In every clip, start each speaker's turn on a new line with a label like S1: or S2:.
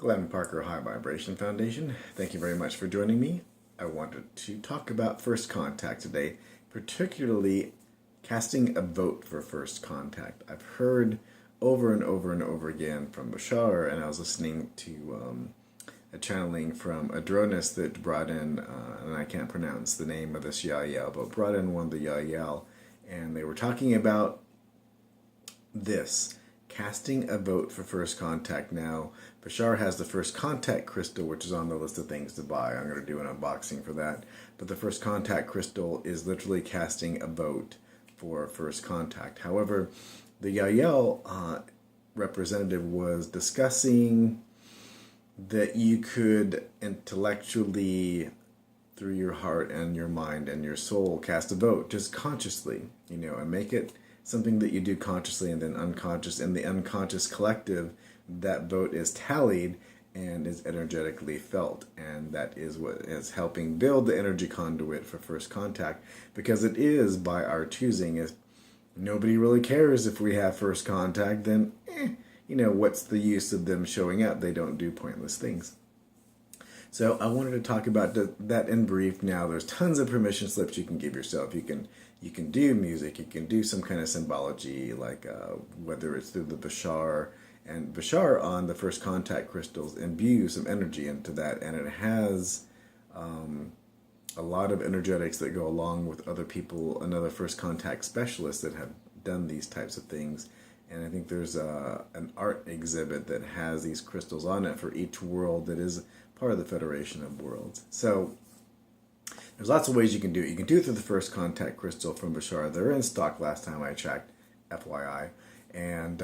S1: Glenn Parker High Vibration Foundation. Thank you very much for joining me. I wanted to talk about first contact today, particularly casting a vote for first contact. I've heard over and over and over again from Bashar, and I was listening to a channeling from Adronis that brought in, and I can't pronounce the name of this YahYel, but brought in one of the YahYel, and they were talking about this. Casting a vote for first contact. Now, Bashar has the first contact crystal, which is on the list of things to buy. I'm going to do an unboxing for that. But the first contact crystal is literally casting a vote for first contact. However, the YahYel representative was discussing that you could intellectually, through your heart and your mind and your soul, cast a vote just consciously, and make it something that you do consciously, and then unconscious. In the unconscious collective, that vote is tallied and is energetically felt, and that is what is helping build the energy conduit for first contact, because it is by our choosing. If nobody really cares if we have first contact, then what's the use of them showing up? They don't do pointless things. So I wanted to talk about that in brief. Now, there's tons of permission slips you can give yourself. You can do music, you can do some kind of symbology, like whether it's through the Bashar, and Bashar on the first contact crystals imbues some energy into that, and it has a lot of energetics that go along with other people, another first contact specialists that have done these types of things. And I think there's an art exhibit that has these crystals on it for each world that is part of the Federation of Worlds. So there's lots of ways you can do it. You can do it through the first contact crystal from Bashar. They're in stock last time I checked, FYI. And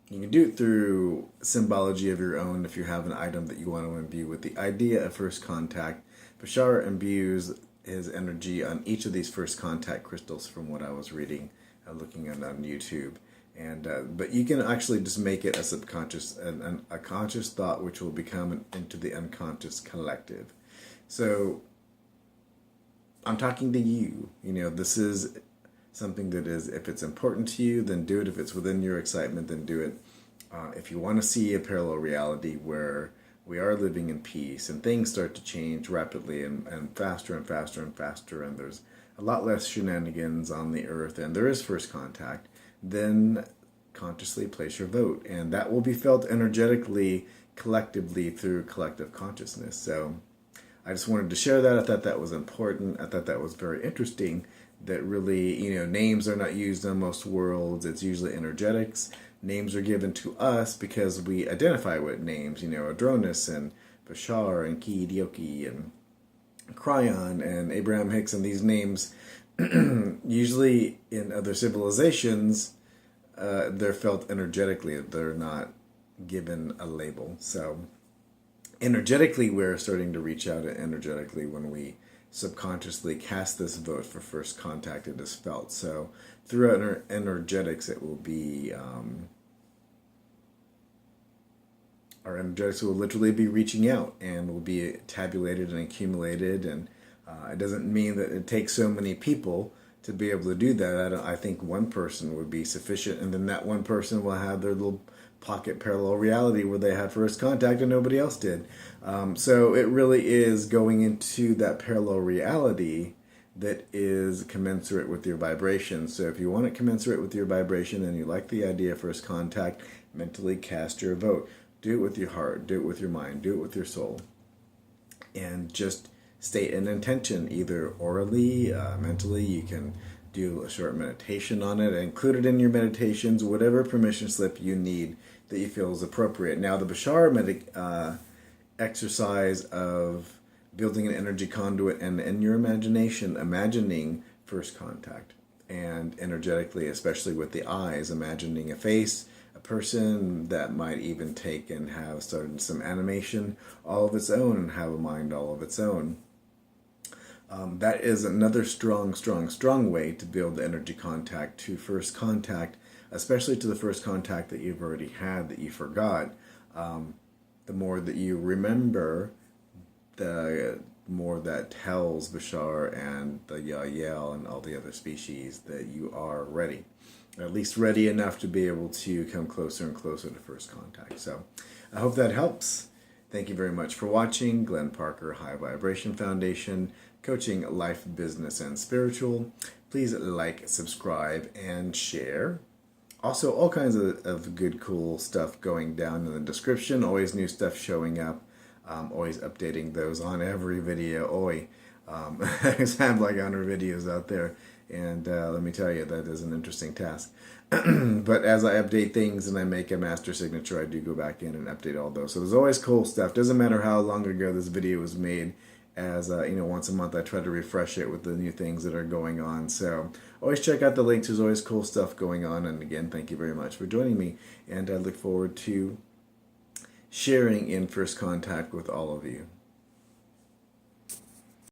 S1: you can do it through symbology of your own if you have an item that you want to imbue with the idea of first contact. Bashar imbues his energy on each of these first contact crystals from what I was reading, looking on YouTube. And but you can actually just make it a subconscious, a conscious thought, which will become into the unconscious collective. So I'm talking to you. This is something that is, if it's important to you, then do it. If it's within your excitement, then do it. If you want to see a parallel reality where we are living in peace and things start to change rapidly and faster and faster and faster, and there's a lot less shenanigans on the earth, and there is first contact, then consciously place your vote. And that will be felt energetically, collectively, through collective consciousness. So I just wanted to share that. I thought that was important. I thought that was very interesting, that really, names are not used on most worlds. It's usually energetics. Names are given to us because we identify with names, Adronis and Bashar and Ki and KYRON and Abraham-Hicks, and these names usually in other civilizations, they're felt energetically. They're not given a label. So energetically, we're starting to reach out energetically when we subconsciously cast this vote for first contact. It is felt. So through energetics, it will be, our energetics will literally be reaching out and will be tabulated and accumulated. And it doesn't mean that it takes so many people to be able to do that. I think one person would be sufficient, and then that one person will have their little pocket parallel reality where they had first contact and nobody else did. So it really is going into that parallel reality that is commensurate with your vibration. So if you want it commensurate with your vibration and you like the idea of first contact, mentally cast your vote. Do it with your heart, do it with your mind, do it with your soul. And just state an intention, either orally, mentally. You can do a short meditation on it, include it in your meditations, whatever permission slip you need that you feel is appropriate. Now, the Bashar exercise of building an energy conduit, and in your imagination, imagining first contact, and energetically, especially with the eyes, imagining a face, a person that might even take and have started some animation all of its own and have a mind all of its own. That is another strong way to build the energy contact to first contact, especially to the first contact that you've already had that you forgot. The more that you remember, the more that tells Bashar and the YahYel and all the other species that you are ready. at least ready enough to be able to come closer and closer to first contact. So I hope that helps. Thank you very much for watching. Glenn Parker, High Vibration Foundation, coaching life, business, and spiritual. Please like, subscribe, and share. Also, all kinds of good, cool stuff going down in the description. Always new stuff showing up. Always updating those on every video. I have like 100 videos out there. And let me tell you, that is an interesting task. But as I update things and I make a master signature, I do go back in and update all those. So there's always cool stuff. Doesn't matter how long ago this video was made. As once a month I try to refresh it with the new things that are going on. So always check out the links. There's always cool stuff going on. And again, thank you very much for joining me. And I look forward to sharing in first contact with all of you.